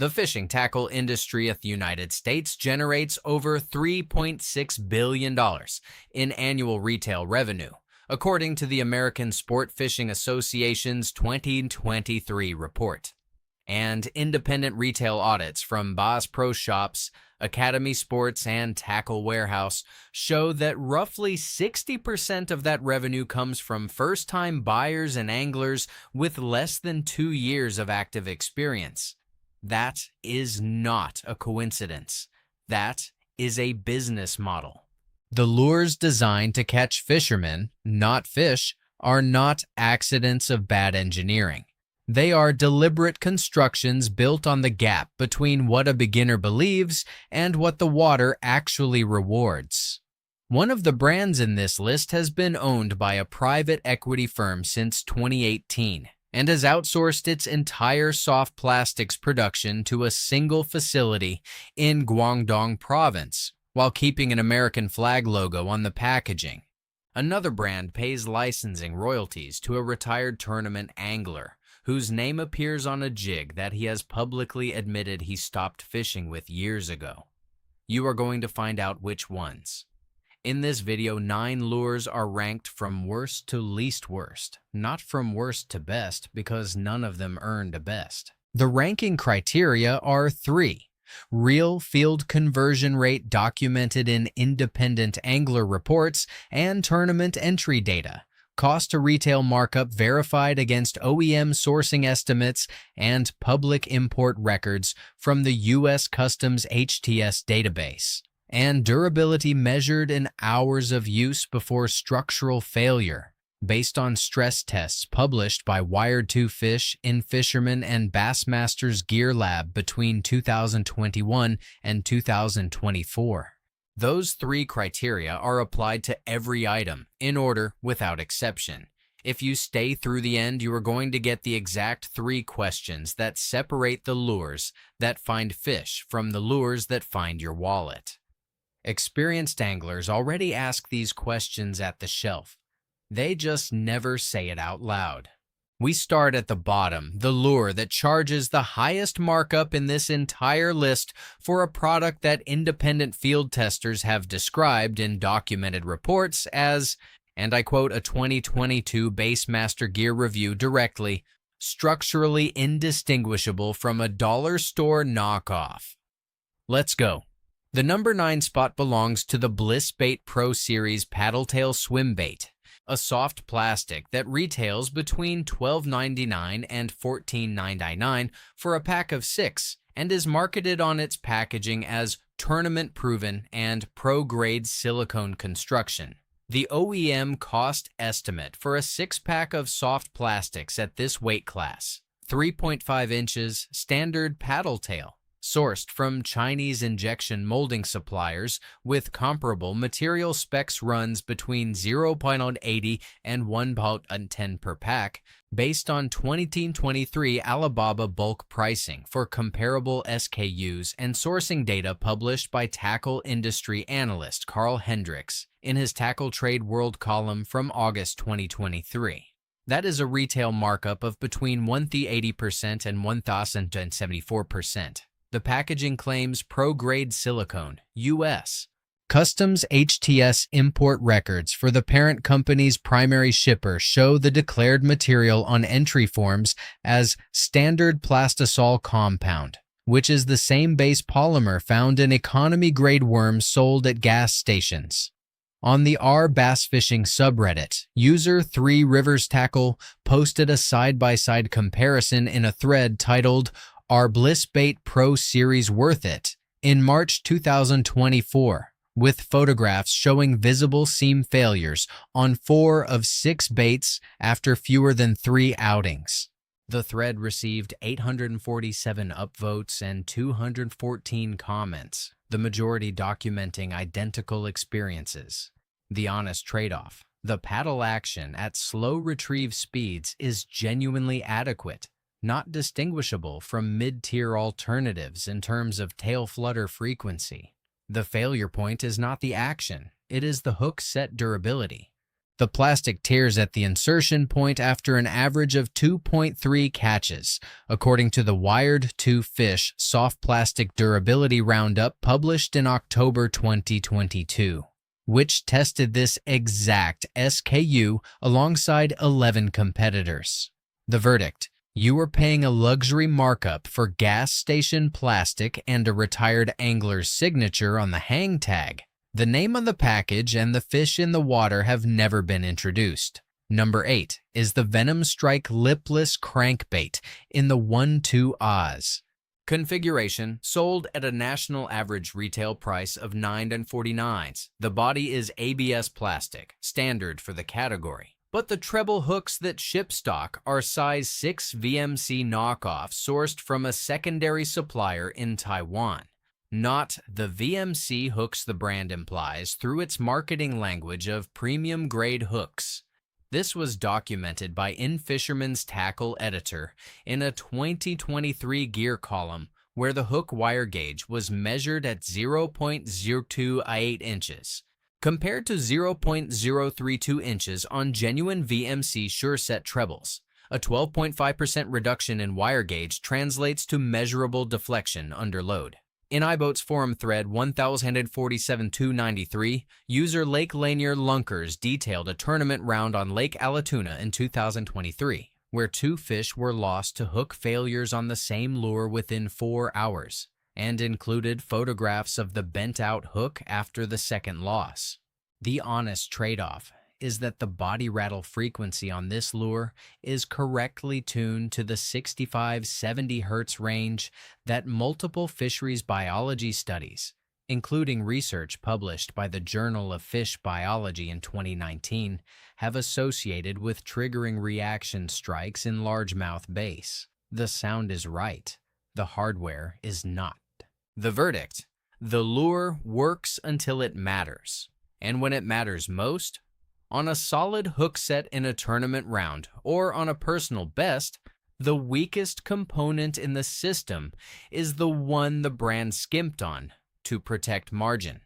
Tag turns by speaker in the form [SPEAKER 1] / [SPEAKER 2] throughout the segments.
[SPEAKER 1] The fishing tackle industry of the United States generates over $3.6 billion in annual retail revenue, according to the American Sport Fishing Association's 2023 report. And independent retail audits from Bass Pro Shops, Academy Sports, and Tackle Warehouse show that roughly 60% of that revenue comes from first-time buyers and anglers with less than 2 years of active experience. That is not a coincidence. That is a business model. The lures designed to catch fishermen, not fish, are not accidents of bad engineering. They are deliberate constructions built on the gap between what a beginner believes and what the water actually rewards. One of the brands in this list has been owned by a private equity firm since 2018 and has outsourced its entire soft plastics production to a single facility in Guangdong Province, while keeping an American flag logo on the packaging. Another brand pays licensing royalties to a retired tournament angler, whose name appears on a jig that he has publicly admitted he stopped fishing with years ago. You are going to find out which ones. In this video, 9 lures are ranked from worst to least worst, not from worst to best, because none of them earned a best. The ranking criteria are 3. Real field conversion rate documented in independent angler reports and tournament entry data. Cost to retail markup verified against OEM sourcing estimates and public import records from the U.S. Customs HTS database, and durability measured in hours of use before structural failure, based on stress tests published by Wired2Fish in Fisherman and Bassmasters Gear Lab between 2021 and 2024. Those 3 criteria are applied to every item, in order, without exception. If you stay through the end, you are going to get the exact 3 questions that separate the lures that find fish from the lures that find your wallet. Experienced anglers already ask these questions at the shelf. They just never say it out loud. We start at the bottom, the lure that charges the highest markup in this entire list for a product that independent field testers have described in documented reports as, and I quote a 2022 Bassmaster Gear review directly, structurally indistinguishable from a dollar store knockoff. Let's go. The number 9 spot belongs to the Bliss Bait Pro Series Paddletail Swim Bait, a soft plastic that retails between $12.99 and $14.99 for a pack of 6 and is marketed on its packaging as tournament-proven and pro-grade silicone construction. The OEM cost estimate for a 6-pack of soft plastics at this weight class, 3.5 inches, standard paddle tail, sourced from Chinese injection molding suppliers with comparable material specs, runs between 0.80 and 1.10 per pack, based on 2023 Alibaba bulk pricing for comparable SKUs and sourcing data published by tackle industry analyst Carl Hendricks in his Tackle Trade World column from August 2023. That is a retail markup of between 180% and 1,074%. The packaging claims pro-grade silicone, U.S. Customs HTS import records for the parent company's primary shipper show the declared material on entry forms as standard plastisol compound, which is the same base polymer found in economy-grade worms sold at gas stations. On the R Bass Fishing subreddit, user 3 Rivers Tackle posted a side-by-side comparison in a thread titled "Are Bliss Bait Pro Series Worth It?" in March 2024, with photographs showing visible seam failures on 4 of 6 baits after fewer than 3 outings. The thread received 847 upvotes and 214 comments, the majority documenting identical experiences. The honest trade-off: the paddle action at slow retrieve speeds is genuinely adequate, not distinguishable from mid-tier alternatives in terms of tail flutter frequency. The failure point is not the action, it is the hook set durability. The plastic tears at the insertion point after an average of 2.3 catches, according to the Wired to Fish Soft Plastic Durability Roundup published in October 2022, which tested this exact SKU alongside 11 competitors. The verdict: you are paying a luxury markup for gas station plastic and a retired angler's signature on the hang tag. The name on the package and the fish in the water have never been introduced. Number 8 is the Venom Strike Lipless Crankbait in the 1-2 Oz. Configuration: sold at a national average retail price of $9.49. The body is ABS plastic, standard for the category. But the treble hooks that ship stock are size 6 VMC knockoffs sourced from a secondary supplier in Taiwan. Not the VMC hooks the brand implies through its marketing language of premium grade hooks. This was documented by In-Fisherman's Tackle editor in a 2023 gear column where the hook wire gauge was measured at 0.028 inches, compared to 0.032 inches on genuine VMC SureSet trebles. A 12.5% reduction in wire gauge translates to measurable deflection under load. In iBoat's forum thread 1047-293, user Lake Lanier Lunkers detailed a tournament round on Lake Allatoona in 2023, where 2 fish were lost to hook failures on the same lure within 4 hours, and included photographs of the bent-out hook after the second loss. The honest trade-off is that the body rattle frequency on this lure is correctly tuned to the 65-70 Hz range that multiple fisheries biology studies, including research published by the Journal of Fish Biology in 2019, have associated with triggering reaction strikes in largemouth bass. The sound is right. The hardware is not. The verdict: the lure works until it matters. And when it matters most, on a solid hook set in a tournament round, or on a personal best, the weakest component in the system is the one the brand skimped on to protect margin.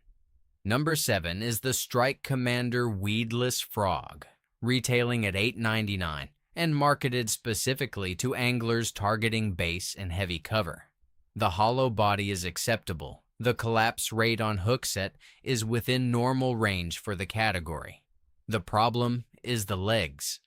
[SPEAKER 1] Number 7 is the Strike Commander Weedless Frog, retailing at $8.99 and marketed specifically to anglers targeting bass and heavy cover. The hollow body is acceptable. The collapse rate on hook set is within normal range for the category. The problem is the legs.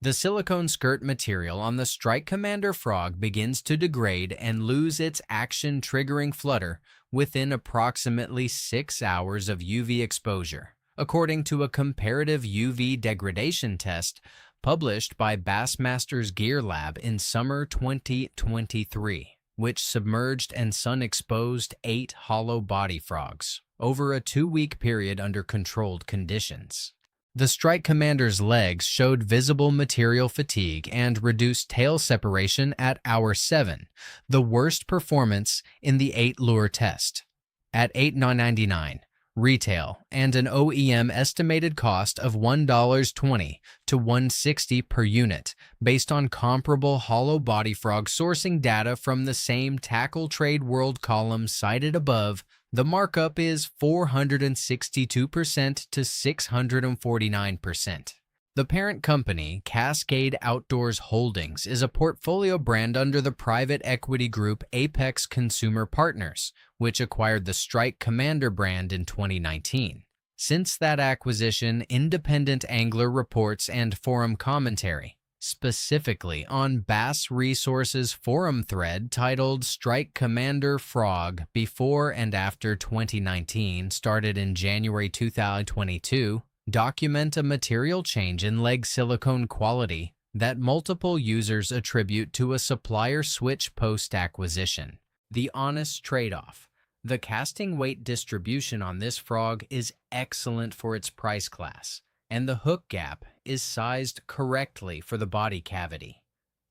[SPEAKER 1] The silicone skirt material on the Strike Commander Frog begins to degrade and lose its action-triggering flutter within approximately 6 hours of UV exposure, according to a comparative UV degradation test published by Bassmaster's Gear Lab in summer 2023, which submerged and sun-exposed 8 hollow body frogs over a 2-week period under controlled conditions. The Strike Commander's legs showed visible material fatigue and reduced tail separation at hour 7, the worst performance in the 8-lure test. At $8.99 retail and an OEM estimated cost of $1.20 to $1.60 per unit, based on comparable hollow body frog sourcing data from the same Tackle Trade World column cited above, the markup is 462% to 649%. The parent company, Cascade Outdoors Holdings, is a portfolio brand under the private equity group Apex Consumer Partners, which acquired the Strike Commander brand in 2019. Since that acquisition, independent angler reports and forum commentary, specifically on Bass Resources forum thread titled Strike Commander Frog Before and After 2019, started in January 2022, document a material change in leg silicone quality that multiple users attribute to a supplier switch post-acquisition. The honest trade-off: the casting weight distribution on this frog is excellent for its price class, and the hook gap is sized correctly for the body cavity.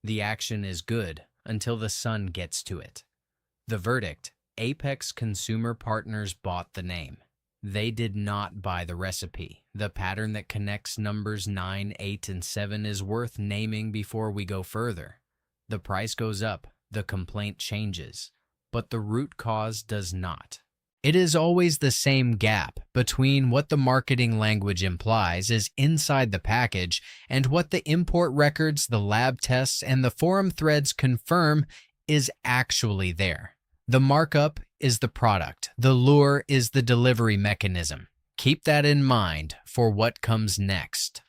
[SPEAKER 1] The action is good until the sun gets to it. The verdict: Apex Consumer Partners bought the name. They did not buy the recipe. The pattern that connects numbers 9, 8, and 7 is worth naming before we go further. The price goes up, the complaint changes, but the root cause does not. It is always the same gap between what the marketing language implies is inside the package and what the import records, the lab tests, and the forum threads confirm is actually there. The markup is the product. The lure is the delivery mechanism. Keep that in mind for what comes next.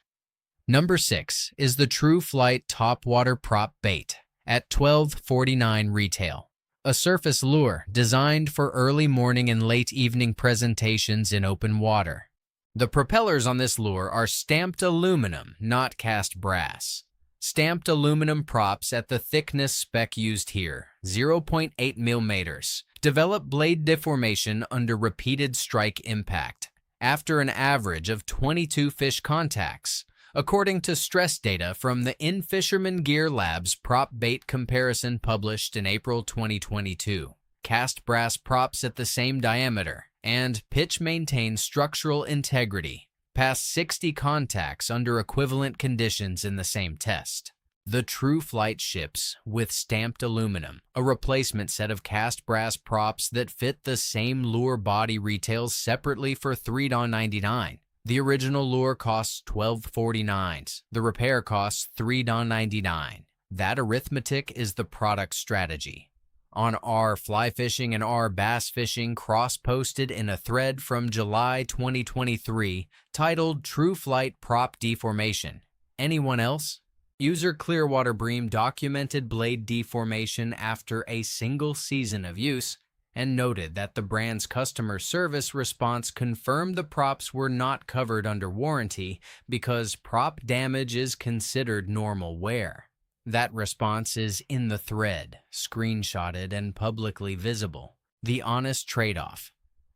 [SPEAKER 1] Number 6 is the TruFlight Topwater Prop Bait at $12.49 retail. A surface lure designed for early morning and late evening presentations in open water. The propellers on this lure are stamped aluminum, not cast brass. Stamped aluminum props at the thickness spec used here, 0.8 millimeters, develop blade deformation under repeated strike impact, after an average of 22 fish contacts. According to stress data from the In-Fisherman Gear Labs prop bait comparison published in April 2022, cast brass props at the same diameter and pitch maintain structural integrity past 60 contacts under equivalent conditions in the same test. The TruFlight ships with stamped aluminum, a replacement set of cast brass props that fit the same lure body retails separately for $3.99. The original lure costs $12.49. The repair costs $3.99. That arithmetic is the product strategy. On R Fly Fishing and R Bass Fishing cross-posted in a thread from July 2023 titled TruFlight Prop Deformation. Anyone else? User Clearwater Bream documented blade deformation after a single season of use and noted that the brand's customer service response confirmed the props were not covered under warranty because prop damage is considered normal wear. That response is in the thread, screenshotted and publicly visible. The honest trade-off.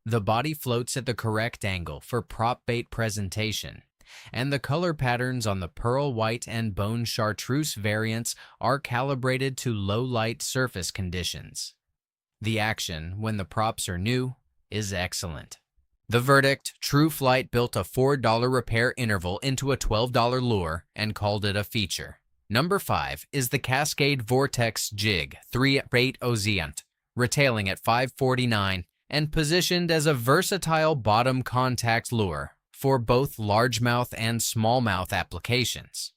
[SPEAKER 1] The body floats at the correct angle for prop bait presentation, and the color patterns on the pearl white and bone chartreuse variants are calibrated to low-light surface conditions. The action, when the props are new, is excellent. The verdict: TruFlight built a $4 repair interval into a $12 lure and called it a feature. Number 5 is the Cascade Vortex Jig 3-8 Ozeant, retailing at $5.49 and positioned as a versatile bottom contact lure for both largemouth and smallmouth applications.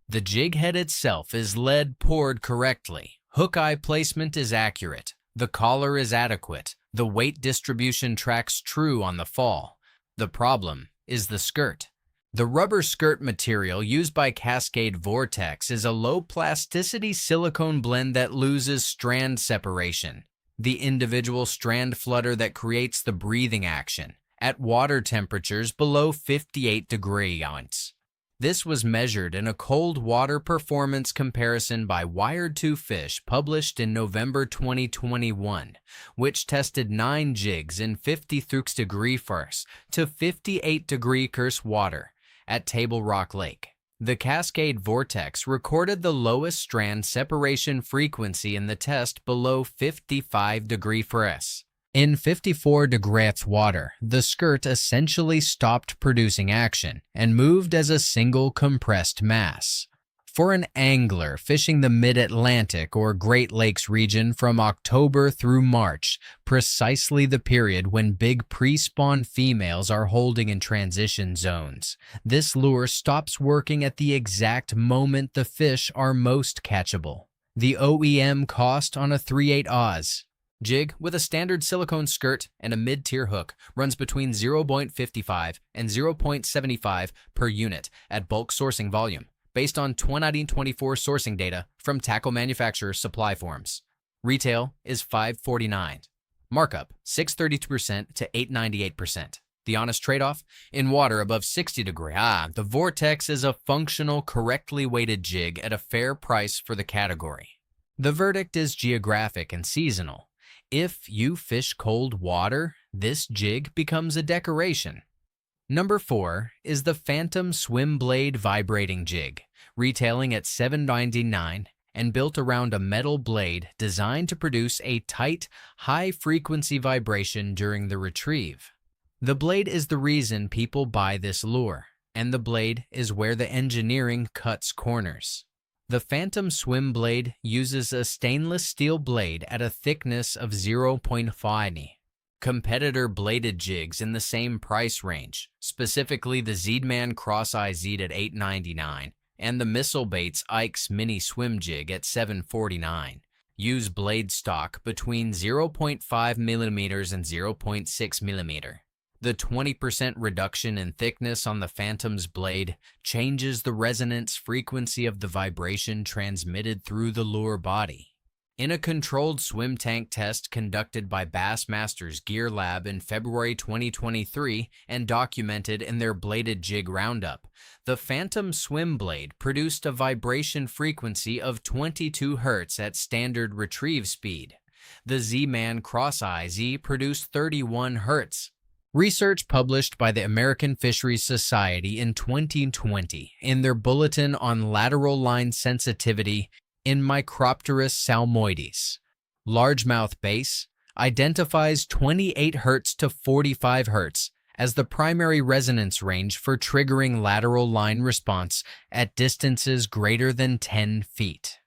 [SPEAKER 1] The jig head itself is lead poured correctly. Hook eye placement is accurate. The collar is adequate. The weight distribution tracks true on the fall. The problem is the skirt. The rubber skirt material used by Cascade Vortex is a low plasticity silicone blend that loses strand separation, the individual strand flutter that creates the breathing action, at water temperatures below 58 degrees. This was measured in a cold water performance comparison by Wired2Fish published in November 2021, which tested 9 jigs in 53 degree Fahrenheit to 58 degree Celsius water at Table Rock Lake. The Cascade Vortex recorded the lowest strand separation frequency in the test below 55 degree Fahrenheit. In 54 degrees water, the skirt essentially stopped producing action and moved as a single compressed mass. For an angler fishing the Mid-Atlantic or Great Lakes region from October through March, precisely the period when big pre-spawn females are holding in transition zones, this lure stops working at the exact moment the fish are most catchable. The OEM cost on a 3/8 Oz jig with a standard silicone skirt and a mid-tier hook runs between 0.55 and 0.75 per unit at bulk sourcing volume, based on 2024 sourcing data from tackle manufacturer supply forms. Retail is $5.49. Markup 632% to 898%. The honest trade-off? In water above 60 degrees, the Vortex is a functional, correctly weighted jig at a fair price for the category. The verdict is geographic and seasonal. If you fish cold water, this jig becomes a decoration. Number 4 is the Phantom Swim Blade Vibrating Jig, retailing at $7.99 and built around a metal blade designed to produce a tight, high-frequency vibration during the retrieve. The blade is the reason people buy this lure, and the blade is where the engineering cuts corners. The Phantom Swim Blade uses a stainless steel blade at a thickness of 0.5 Competitor bladed jigs in the same price range, specifically the Zeedman Cross-Eye Zeed at $8.99 and the Missile Baits Ike's Mini Swim Jig at $7.49. Use blade stock between 0.5 mm and 0.6 mm. The 20% reduction in thickness on the Phantom's blade changes the resonance frequency of the vibration transmitted through the lure body. In a controlled swim tank test conducted by Bassmaster's Gear Lab in February 2023 and documented in their Bladed Jig Roundup, the Phantom swim blade produced a vibration frequency of 22 Hz at standard retrieve speed. The Z-Man Cross-Eye Z produced 31 Hz. Research published by the American Fisheries Society in 2020 in their Bulletin on Lateral Line Sensitivity in Micropterus salmoides, largemouth bass, identifies 28 Hz to 45 Hz as the primary resonance range for triggering lateral line response at distances greater than 10 feet.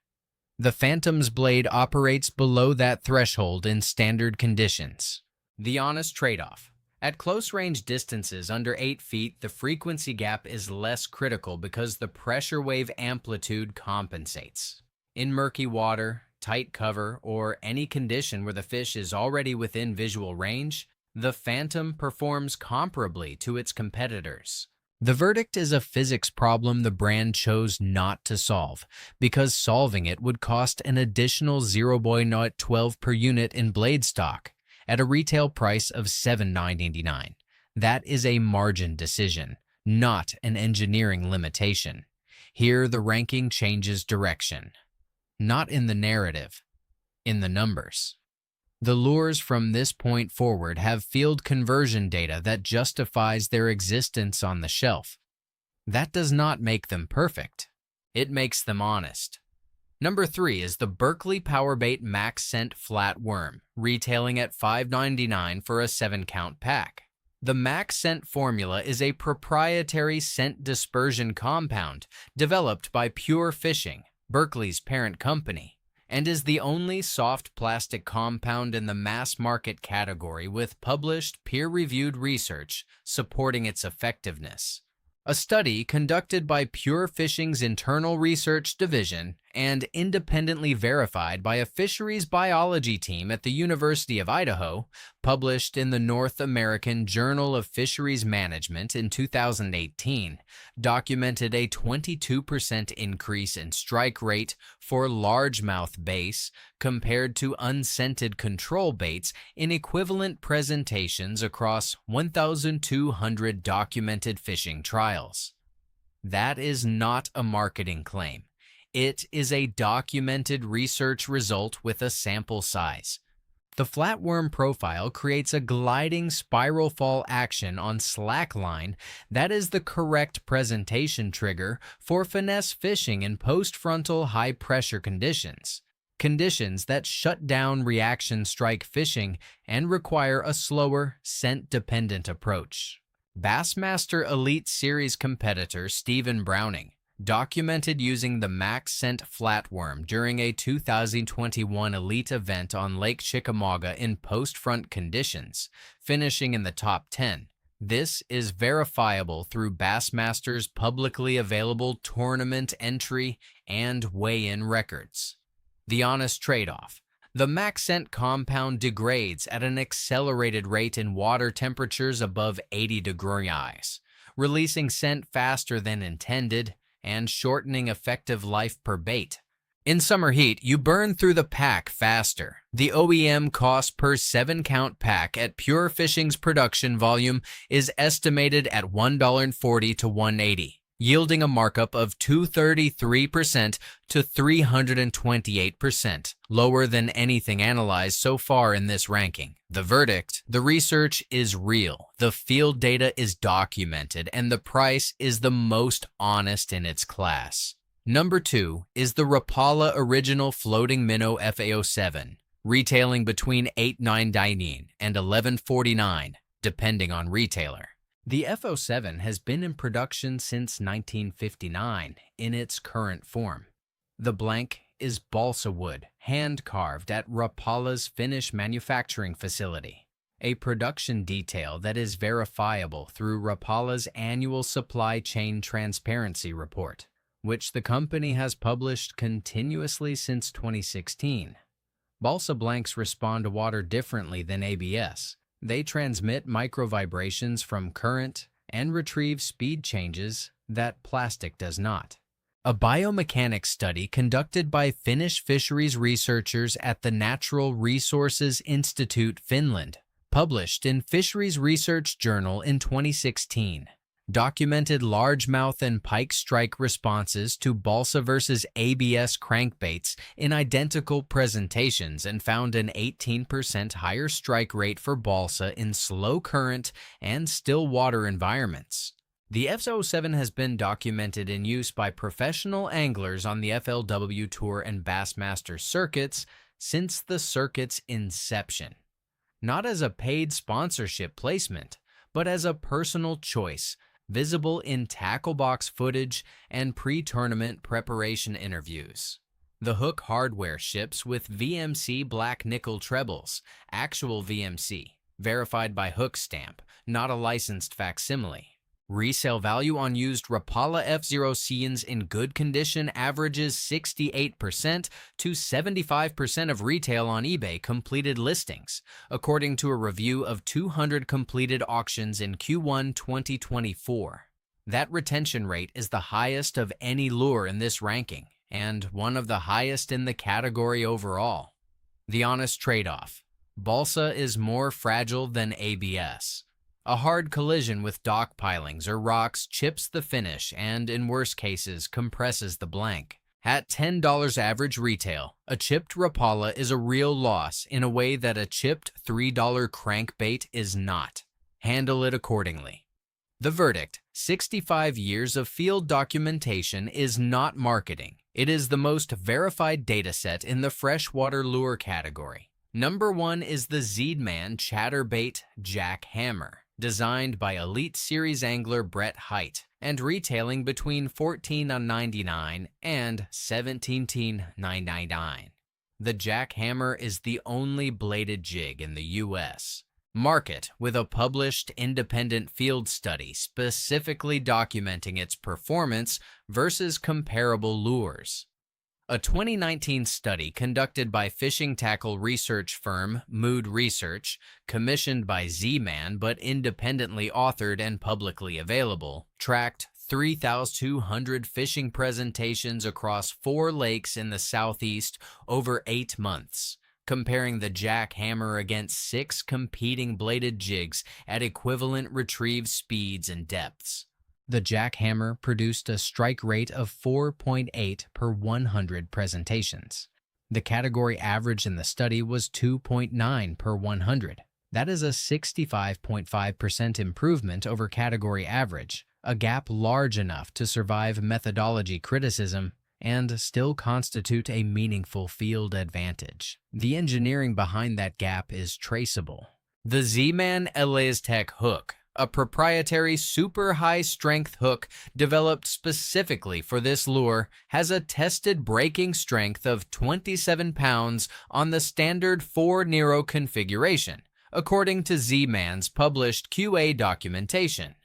[SPEAKER 1] The Phantom's blade operates below that threshold in standard conditions. The honest trade-off. At close-range distances under 8 feet, the frequency gap is less critical because the pressure wave amplitude compensates. In murky water, tight cover, or any condition where the fish is already within visual range, the Phantom performs comparably to its competitors. The verdict is a physics problem the brand chose not to solve, because solving it would cost an additional 0.12 per unit in blade stock at a retail price of $7.99. That is a margin decision, not an engineering limitation. Here, the ranking changes direction. Not in the narrative, in the numbers. The lures from this point forward have field conversion data that justifies their existence on the shelf. That does not make them perfect. It makes them honest. Number 3 is the Berkley Powerbait Max Scent Flatworm, retailing at $5.99 for a 7-count pack. The Max Scent formula is a proprietary scent dispersion compound developed by Pure Fishing, Berkley's parent company, and is the only soft plastic compound in the mass market category with published peer-reviewed research supporting its effectiveness. A study conducted by Pure Fishing's Internal Research Division and independently verified by a fisheries biology team at the University of Idaho, published in the North American Journal of Fisheries Management in 2018, documented a 22% increase in strike rate for largemouth bass compared to unscented control baits in equivalent presentations across 1,200 documented fishing trials. That is not a marketing claim. It is a documented research result with a sample size. The flatworm profile creates a gliding spiral fall action on slackline that is the correct presentation trigger for finesse fishing in post-frontal high-pressure conditions, conditions that shut down reaction strike fishing and require a slower, scent-dependent approach. Bassmaster Elite Series competitor Stephen Browning documented using the Max Scent Flatworm during a 2021 elite event on Lake Chickamauga in post-front conditions, finishing in the top 10. This is verifiable through Bassmaster's publicly available tournament entry and weigh-in records. The honest trade-off. The Max Scent compound degrades at an accelerated rate in water temperatures above 80 degrees, releasing scent faster than intended and shortening effective life per bait. In summer heat, you burn through the pack faster. The OEM cost per 7-count pack at Pure Fishing's production volume is estimated at $1.40 to $1.80, yielding a markup of 233% to 328%, lower than anything analyzed so far in this ranking. The verdict: the research is real, the field data is documented, and the price is the most honest in its class. Number 2 is the Rapala Original Floating Minnow FA07, retailing between $8.99 and $11.49, depending on retailer. The FO7 has been in production since 1959 in its current form. The blank is balsa wood, hand-carved at Rapala's Finnish manufacturing facility. a production detail that is verifiable through Rapala's annual supply chain transparency report, which the company has published continuously since 2016. Balsa blanks respond to water differently than ABS. They transmit microvibrations from current and retrieve speed changes that plastic does not. A biomechanics study conducted by Finnish fisheries researchers at the Natural Resources Institute, Finland, published in Fisheries Research Journal in 2016, documented largemouth and pike strike responses to balsa versus ABS crankbaits in identical presentations and found an 18% higher strike rate for balsa in slow current and still water environments. The F07 has been documented in use by professional anglers on the FLW Tour and Bassmaster circuits since the circuit's inception. Not as a paid sponsorship placement, but as a personal choice, visible in tackle box footage and pre-tournament preparation interviews. The hook hardware ships with VMC black nickel trebles, actual VMC, verified by Hook Stamp, not a licensed facsimile. Resale value on used Rapala F0Cns in good condition averages 68% to 75% of retail on eBay completed listings, according to a review of 200 completed auctions in Q1 2024. That retention rate is the highest of any lure in this ranking, and one of the highest in the category overall. The honest trade-off: balsa is more fragile than ABS. A hard collision with dock pilings or rocks chips the finish and, in worse cases, compresses the blank. At $10 average retail, a chipped Rapala is a real loss in a way that a chipped $3 crankbait is not. Handle it accordingly. The verdict: 65 years of field documentation is not marketing. It is the most verified dataset in the freshwater lure category. Number 1 is the Zeedman Chatterbait Jack Hammer, designed by Elite Series angler Brett Hite, and retailing between $14.99 and $17.99. The Jack Hammer is the only bladed jig in the U.S. market with a published independent field study specifically documenting its performance versus comparable lures. A 2019 study conducted by fishing tackle research firm Mood Research, commissioned by Z-Man but independently authored and publicly available, tracked 3,200 fishing presentations across 4 lakes in the Southeast over 8 months, comparing the Jack Hammer against 6 competing bladed jigs at equivalent retrieve speeds and depths. The Jack Hammer produced a strike rate of 4.8 per 100 presentations. The category average in the study was 2.9 per 100. That is a 65.5% improvement over category average, a gap large enough to survive methodology criticism and still constitute a meaningful field advantage. The engineering behind that gap is traceable. The Z-Man ElaZtech hook, a proprietary super high-strength hook developed specifically for this lure, has a tested breaking strength of 27 pounds on the standard 4 Nero configuration, according to Z-Man's published QA documentation.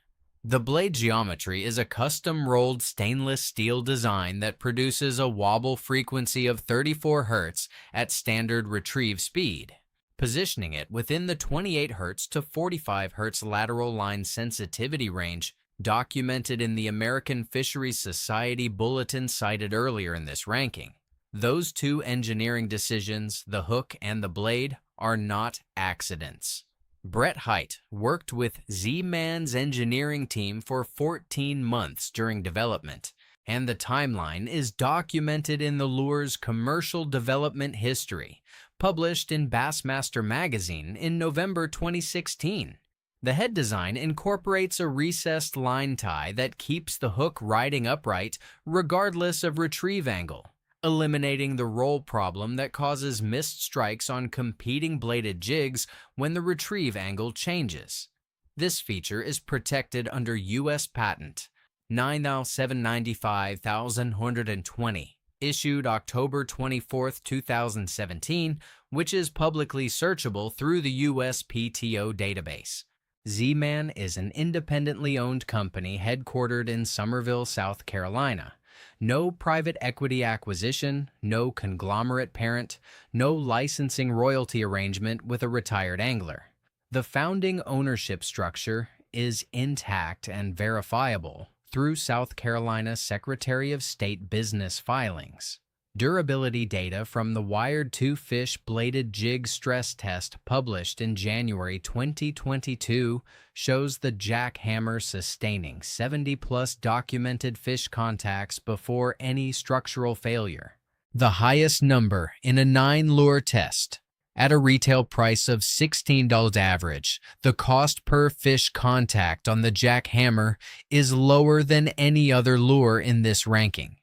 [SPEAKER 1] The blade geometry is a custom-rolled stainless steel design that produces a wobble frequency of 34 Hz at standard retrieve speed, positioning it within the 28 Hz to 45 Hz lateral line sensitivity range documented in the American Fisheries Society bulletin cited earlier in this ranking. Those 2 engineering decisions, the hook and the blade, are not accidents. Brett Hite worked with Z-Man's engineering team for 14 months during development, and the timeline is documented in the lure's commercial development history, published in Bassmaster magazine in November 2016. The head design incorporates a recessed line tie that keeps the hook riding upright regardless of retrieve angle, eliminating the roll problem that causes missed strikes on competing bladed jigs when the retrieve angle changes. This feature is protected under U.S. Patent 9,795,120, issued October 24, 2017, which is publicly searchable through the USPTO database. Z-Man is an independently owned company headquartered in Summerville, South Carolina. No private equity acquisition, no conglomerate parent, no licensing royalty arrangement with a retired angler. The founding ownership structure is intact and verifiable through South Carolina Secretary of State business filings. Durability data from the Wired 2 Fish Bladed Jig Stress Test published in January 2022 shows the jackhammer sustaining 70-plus documented fish contacts before any structural failure. The highest number in a 9-lure test. At a retail price of $16 average, the cost per fish contact on the jackhammer is lower than any other lure in this ranking.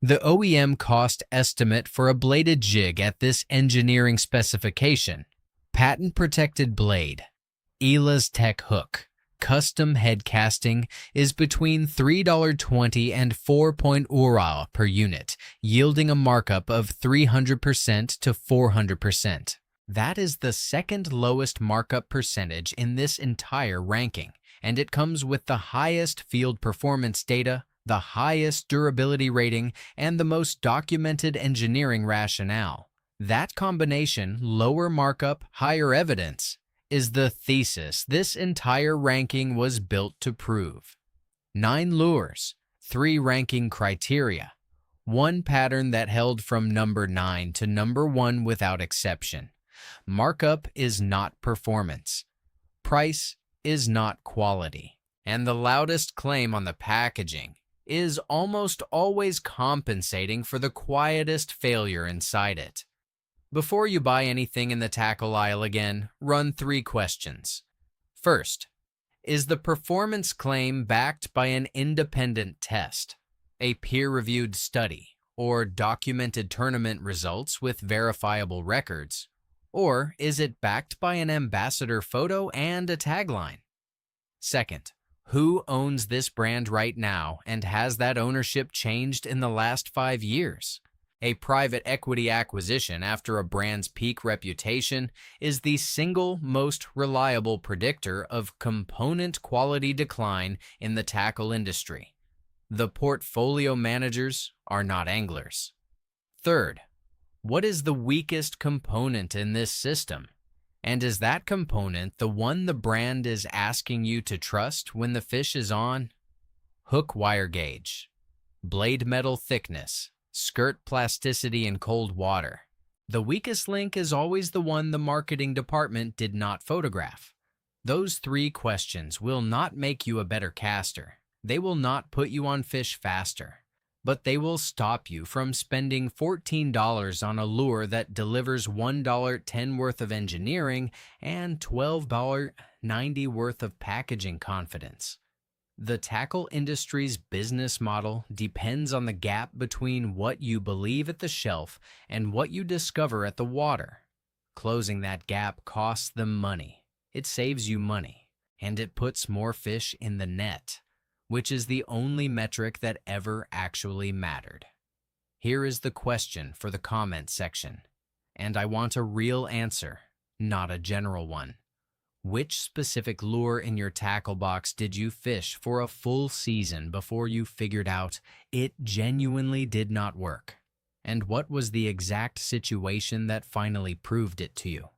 [SPEAKER 1] The OEM cost estimate for a bladed jig at this engineering specification, patent-protected blade, Elastec hook, custom head casting is between $3.20 and $4 per unit, yielding a markup of 300% to 400%. That is the second lowest markup percentage in this entire ranking, and it comes with the highest field performance data, the highest durability rating, and the most documented engineering rationale. That combination, lower markup, higher evidence, is the thesis this entire ranking was built to prove. 9 lures, 3 ranking criteria, 1 pattern that held from number 9 to number 1 without exception. Markup is not performance. Price is not quality. And the loudest claim on the packaging is almost always compensating for the quietest failure inside it. Before you buy anything in the tackle aisle again, run 3 questions. First, is the performance claim backed by an independent test, a peer-reviewed study, or documented tournament results with verifiable records? Or is it backed by an ambassador photo and a tagline? Second, who owns this brand right now, and has that ownership changed in the last 5 years? A private equity acquisition after a brand's peak reputation is the single most reliable predictor of component quality decline in the tackle industry. The portfolio managers are not anglers. Third, what is the weakest component in this system? And is that component the one the brand is asking you to trust when the fish is on? Hook wire gauge, blade metal thickness, skirt plasticity in cold water. The weakest link is always the one the marketing department did not photograph. Those 3 questions will not make you a better caster. They will not put you on fish faster, but they will stop you from spending $14 on a lure that delivers $1.10 worth of engineering and $12.90 worth of packaging confidence. The tackle industry's business model depends on the gap between what you believe at the shelf and what you discover at the water. Closing that gap costs them money. It saves you money, and it puts more fish in the net, which is the only metric that ever actually mattered. Here is the question for the comment section, and I want a real answer, not a general one. Which specific lure in your tackle box did you fish for a full season before you figured out it genuinely did not work? And what was the exact situation that finally proved it to you?